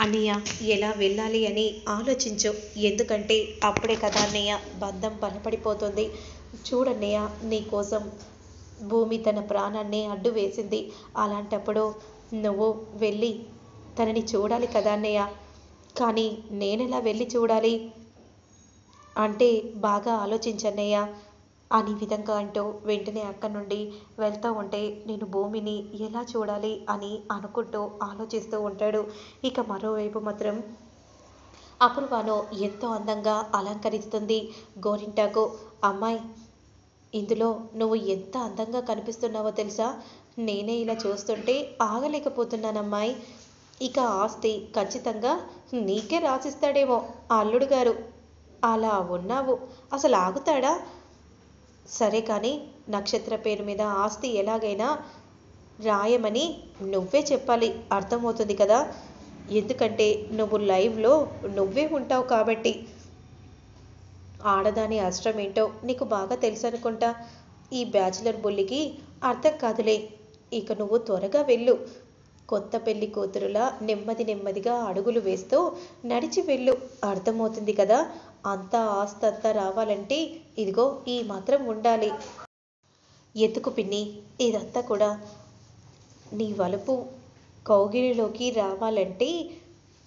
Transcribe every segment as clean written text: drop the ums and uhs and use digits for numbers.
అన్నయ్య ఎలా వెళ్ళాలి అని ఆలోచించు. ఎందుకంటే అప్పుడే కదా అన్నయ్య బంధం బలపడిపోతుంది. చూడన్నయ్య, నీకోసం భూమి తన ప్రాణాన్ని అడ్డు వేసింది. అలాంటప్పుడు నువ్వు వెళ్ళి తనని చూడాలి కదా అన్నయ్య. కానీ నేనెలా వెళ్ళి చూడాలి అంటే బాగా ఆలోచించన్నయ్య అని విధంగా అంటూ వెంటనే అక్కడి నుండి వెళ్తూ ఉంటే నేను భూమిని ఎలా చూడాలి అని అనుకుంటూ ఆలోచిస్తూ ఉంటాడు. ఇక మరోవైపు మాత్రం అపూర్వను ఎంతో అందంగా అలంకరిస్తుంది గోరింటాకు. అమ్మాయి, ఇందులో నువ్వు ఎంత అందంగా కనిపిస్తున్నావో తెలుసా? నేనే ఇలా చూస్తుంటే ఆగలేకపోతున్నానమ్మాయి. ఇక ఆస్తి ఖచ్చితంగా నీకే రాసిస్తాడేమో ఆ అల్లుడు గారు. అలా ఉన్నావు, అసలు ఆగుతాడా? సరే కానీ నక్షత్ర పేరు మీద ఆస్తి ఎలాగైనా రాయమని నువ్వే చెప్పాలి, అర్థమవుతుంది కదా? ఎందుకంటే నువ్వు లైవ్లో నువ్వే ఉంటావు కాబట్టి. ఆడదాని అష్టం ఏంటో నీకు బాగా తెలుసు అనుకుంటా. ఈ బ్యాచిలర్ బుల్లికి అర్థం కాదులే. ఇక నువ్వు త్వరగా వెళ్ళు. కొత్త పెళ్లి కూతురులా నెమ్మది నెమ్మదిగా అడుగులు వేస్తూ నడిచి వెళ్ళు, అర్థమవుతుంది కదా? అంతా ఆస్తంతా రావాలంటే ఇదిగో ఈ మాత్రం ఉండాలి. ఎందుకు పిన్ని ఇదంతా కూడా? నీ వలుపు కౌగిలిలోకి రావాలంటే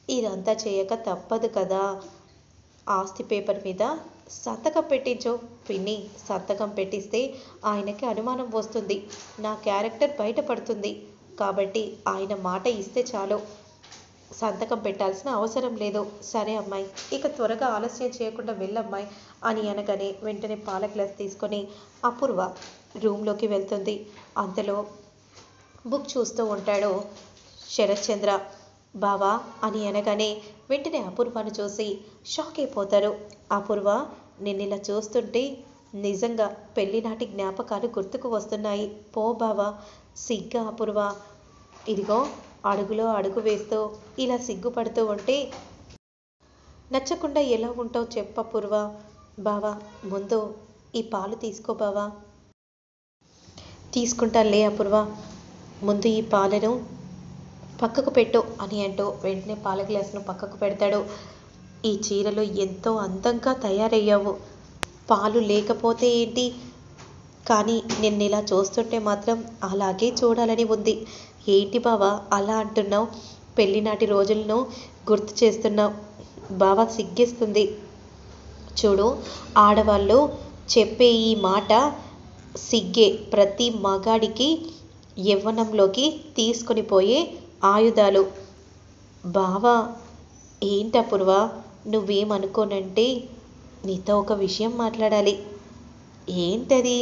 ఇదంతా చేయక తప్పదు కదా. ఆస్తి పేపర్ మీద సంతకం పెట్టించు పిన్ని. సంతకం పెట్టిస్తే ఆయనకి అనుమానం వస్తుంది, నా క్యారెక్టర్ బయటపడుతుంది. కాబట్టి ఆయన మాట ఇస్తే చాలు, సంతకం పెట్టాల్సిన అవసరం లేదు. సరే అమ్మాయి, ఇక త్వరగా ఆలస్యం చేయకుండా వెళ్ళమ్మాయి అని అనగానే వెంటనే పాల గ్లాస్ తీసుకొని అపూర్వ రూమ్లోకి వెళ్తుంది. అంతలో బుక్ చూస్తూ ఉంటాడు శరత్ చంద్ర. బావా అని అనగానే వెంటనే అపూర్వను చూసి షాక్ అయిపోతారు. అపూర్వ, నిన్నిలా చూస్తుంటే నిజంగా పెళ్లినాటి జ్ఞాపకాలు గుర్తుకు వస్తున్నాయి. పో బావా, సిగ్గా అపూర్వ. ఇదిగో అడుగులో అడుగు వేస్తూ ఇలా సిగ్గుపడుతూ ఉంటే నచ్చకుండా ఎలా ఉంటావు చెప్ప అపూర్వ. బావా, ముందు ఈ పాలు తీసుకో బావా. తీసుకుంటానులే అపూర్వ, ముందు ఈ పాలను పక్కకు పెట్టు అని అంటూ వెంటనే పాల గ్లాసును పక్కకు పెడతాడు. ఈ చీరలో ఎంతో అందంగా తయారయ్యావు, పాలు లేకపోతే ఏంటి, కానీ నిన్ను ఇలా చూస్తుంటే మాత్రం అలాగే చూడాలని ఉంది. ఏంటి బావా అలా అంటున్నావు? పెళ్ళినాటి రోజులను గుర్తు చేస్తున్నావు బావా, సిగ్గేస్తుంది. చూడు, ఆడవాళ్ళు చెప్పే ఈ మాట సిగ్గే ప్రతి మగాడికి యవ్వనంలోకి తీసుకొని పోయే ఆయుధాలు. బావా, ఏంటపూర్వ, నువ్వేమనుకోనంటే నీతో ఒక విషయం మాట్లాడాలి. ఏంటది?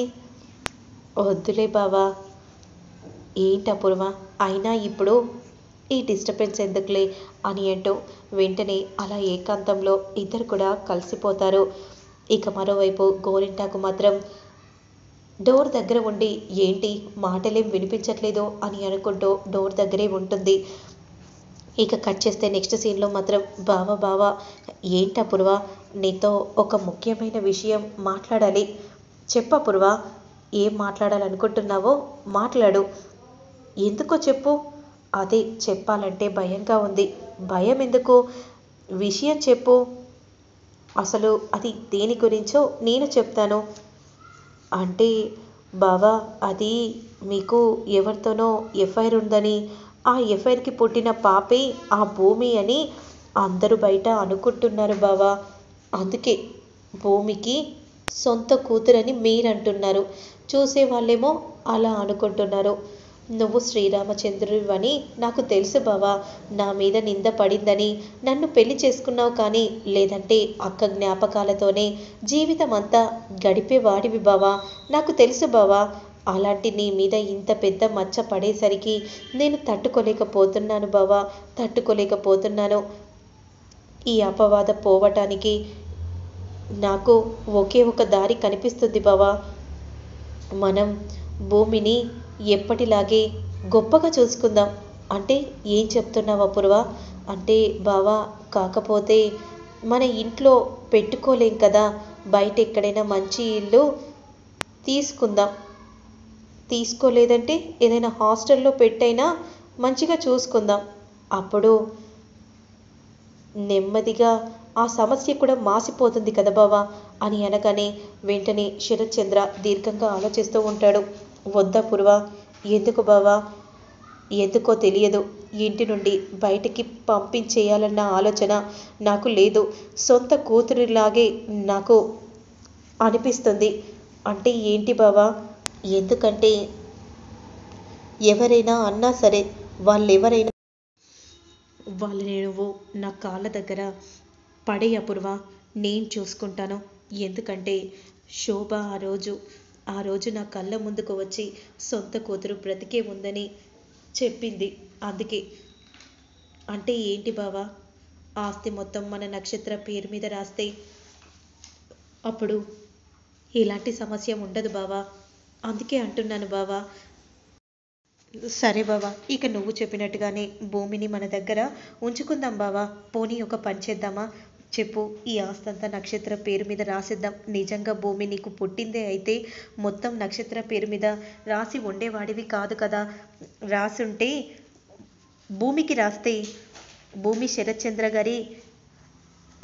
వద్దులే బావా. ఏంటపూర్వ, అయినా ఇప్పుడు ఈ డిస్టర్బెన్స్ ఎందుకులే అని అంటూ వెంటనే అలా ఏకాంతంలో ఇద్దరు కూడా కలిసిపోతారు. ఇక మరోవైపు గోరింటాకు మాత్రం డోర్ దగ్గర ఉండి ఏంటి మాటలేం వినిపించట్లేదు అని అనుకుంటూ డోర్ దగ్గరే ఉంటుంది. ఇక కట్ చేస్తే నెక్స్ట్ సీన్లో మాత్రం బావా బావా, ఏంటపూర్వ, నీతో ఒక ముఖ్యమైన విషయం మాట్లాడాలి. చెప్పపూర్వ, ఏం మాట్లాడాలనుకుంటున్నావో మాట్లాడు. ఎందుకో చెప్పు. అదే చెప్పాలంటే భయంగా ఉంది. భయం ఎందుకు, విషయం చెప్పు. అసలు అది దేని గురించో నేను చెప్తాను. అంటే బావా, అది మీకు ఎవరితోనో ఎఫ్ఐఆర్ ఉందని, ఆ ఎఫ్ఐఆర్కి పుట్టిన పాపే ఆ భూమి అని అందరూ బయట అనుకుంటున్నారు బావా. అందుకే భూమికి సొంత కూతురని మీరంటున్నారు, చూసేవాళ్ళేమో అలా అనుకుంటున్నారు. నువ్వు శ్రీరామచంద్రుడివని నాకు తెలుసు బావా. నా మీద నింద పడిందని నన్ను పెళ్లి చేసుకున్నావు, కానీ లేదంటే అక్క జ్ఞాపకాలతోనే జీవితం అంతా గడిపేవాడివి బావా. నాకు తెలుసు బావా. అలాంటి నీ మీద ఇంత పెద్ద మచ్చ పడేసరికి నేను తట్టుకోలేకపోతున్నాను బావా, తట్టుకోలేకపోతున్నాను. ఈ అపవాద పోవటానికి నాకు ఒకే ఒక దారి కనిపిస్తుంది బావా. మనం భూమిని ఎప్పటిలాగే గొప్పగా చూసుకుందాం. అంటే ఏం చెప్తున్నావు అపూర్వ? అంటే బావా, కాకపోతే మన ఇంట్లో పెట్టుకోలేం కదా, బయట ఎక్కడైనా మంచి ఇల్లు తీసుకుందాం. తీసుకోలేదంటే ఏదైనా హాస్టల్లో పెట్టైనా మంచిగా చూసుకుందాం. అప్పుడు నెమ్మదిగా ఆ సమస్య కూడా మాసిపోతుంది కదా బావా అని అనగానే వెంటనే శరత్ చంద్ర దీర్ఘంగా ఆలోచిస్తూ ఉంటాడు. వద్దా పూర్వ, ఎందుకు బావా, ఎందుకో తెలియదు ఇంటి నుండి బయటికి పంపించేయాలన్న ఆలోచన నాకు లేదు. సొంత కూతురిలాగే నాకు అనిపిస్తుంది. అంటే ఏంటి బావా? ఎందుకంటే ఎవరైనా అన్నా సరే, వాళ్ళెవరైనా వాళ్ళని నువ్వు నా కాళ్ళ దగ్గర పడే అపూర్వ, నేను చూసుకుంటాను. ఎందుకంటే శోభ ఆ రోజు నా కళ్ళ ముందుకు వచ్చి సొంత కూతురు బ్రతికే ఉందని చెప్పింది. అందుకే. అంటే ఏంటి బావా? ఆస్తి మొత్తం మన నక్షత్ర పేరు మీద రాస్తే అప్పుడు ఎలాంటి సమస్య ఉండదు బావా. అందుకే అంటున్నాను బావా. సరే బావా, ఇక నువ్వు చెప్పినట్టుగానే భూమిని మన దగ్గర ఉంచుకుందాం బావా. పోనీ ఒక పని చేద్దామా? చెప్పు, ఈ ఆస్తంతా నక్షత్ర పేరు మీద రాసిద్దాం. నిజంగా భూమి నీకు పుట్టిందే అయితే మొత్తం నక్షత్ర పేరు మీద రాసి ఉండేవాడివి కాదు కదా. రాసుంటే భూమికి రాస్తే భూమి శరత్చంద్ర గారి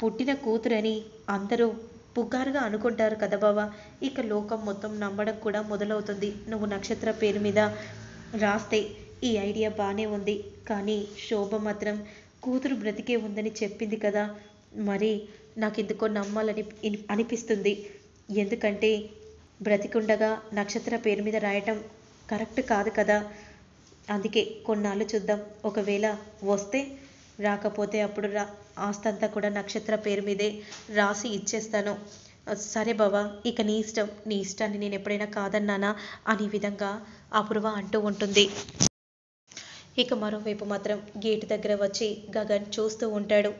పుట్టిన కూతురని అందరూ పుకారుగా అనుకుంటారు కదా బావా. ఇక లోకం మొత్తం నమ్మడం కూడా మొదలవుతుంది నువ్వు నక్షత్ర పేరు మీద రాస్తే. ఈ ఐడియా బాగానే ఉంది, కానీ శోభ మాత్రం కూతురు బ్రతికే ఉందని చెప్పింది కదా. మరి నాకెందుకో నమ్మాలని అనిపిస్తుంది. ఎందుకంటే బ్రతికుండగా నక్షత్ర పేరు మీద రాయటం కరెక్ట్ కాదు కదా. అందుకే కొన్నాళ్ళు చూద్దాం. ఒకవేళ వస్తే, రాకపోతే అప్పుడు ఆస్తంతా కూడా నక్షత్ర పేరు మీదే రాసి ఇచ్చేస్తాను. సరే బావా, ఇక నీ ఇష్టం. నీ ఇష్టాన్ని నేను ఎప్పుడైనా కాదన్నానా అనే విధంగా అపూర్వ అంటూ ఉంటుంది. ఇక మరోవైపు మాత్రం గేటు దగ్గర వచ్చి గగన్ చూస్తూ ఉంటాడు.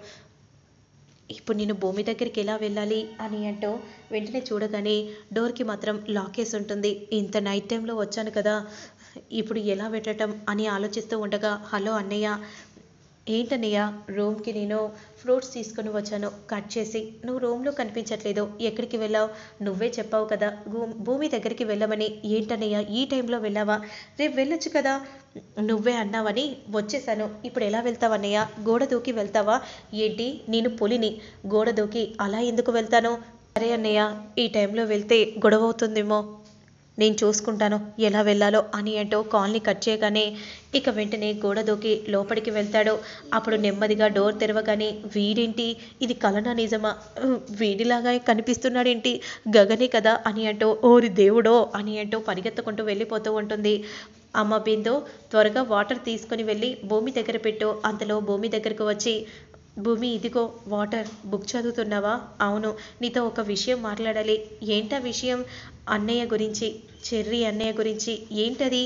ఇప్పుడు నేను భూమి దగ్గరికి ఎలా వెళ్ళాలి అని అంటూ వెంటనే చూడగానే డోర్కి మాత్రం లాకేసి ఉంటుంది. ఇంత నైట్ టైంలో వచ్చాను కదా, ఇప్పుడు ఎలా వెళ్ళటం అని ఆలోచిస్తూ ఉండగా, హలో అన్నయ్య. ఏంటన్నయ్య, రూమ్కి నేను ఫ్రూట్స్ తీసుకొని వచ్చాను కట్ చేసి. నువ్వు రూమ్లో కనిపించట్లేదు, ఎక్కడికి వెళ్ళావు? నువ్వే చెప్పావు కదా భూమి దగ్గరికి వెళ్ళమని. ఏంటన్నయ్య ఈ టైంలో వెళ్ళావా? రేపు వెళ్ళొచ్చు కదా. నువ్వే అన్నావని వచ్చేసాను. ఇప్పుడు ఎలా వెళ్తావన్నయ్య? గోడ దూకి వెళ్తావా ఏంటి? నేను పులిని, గోడ దూకి అలా ఎందుకు వెళ్తాను? సరే అన్నయ్య, ఈ టైంలో వెళ్తే గొడవ అవుతుందేమో, నేను చూసుకుంటాను ఎలా వెళ్ళాలో అని అంటూ కాల్ని కట్ చేయగానే ఇక వెంటనే గోడ దూకి లోపలికి వెళ్తాడు. అప్పుడు నెమ్మదిగా డోర్ తెరవగానే, వీడేంటి, ఇది కలనా నిజమా? వీడిలాగా కనిపిస్తున్నాడేంటి, గగనే కదా అని అంటూ, ఓరి దేవుడో అని అంటూ పరిగెత్తుకుంటూ వెళ్ళిపోతూ ఉంటుంది. అమ్మ బిందు, త్వరగా వాటర్ తీసుకొని వెళ్ళి భూమి దగ్గర పెట్టు. అంతలో భూమి దగ్గరకు వచ్చి, భూమి ఇదిగో వాటర్. బుక్ చదువుతున్నావా? అవును, నీతో ఒక విషయం మాట్లాడాలి. ఏంటా విషయం? అన్నయ్య గురించి, చెర్రీ అన్నయ్య గురించి. ఏంటది?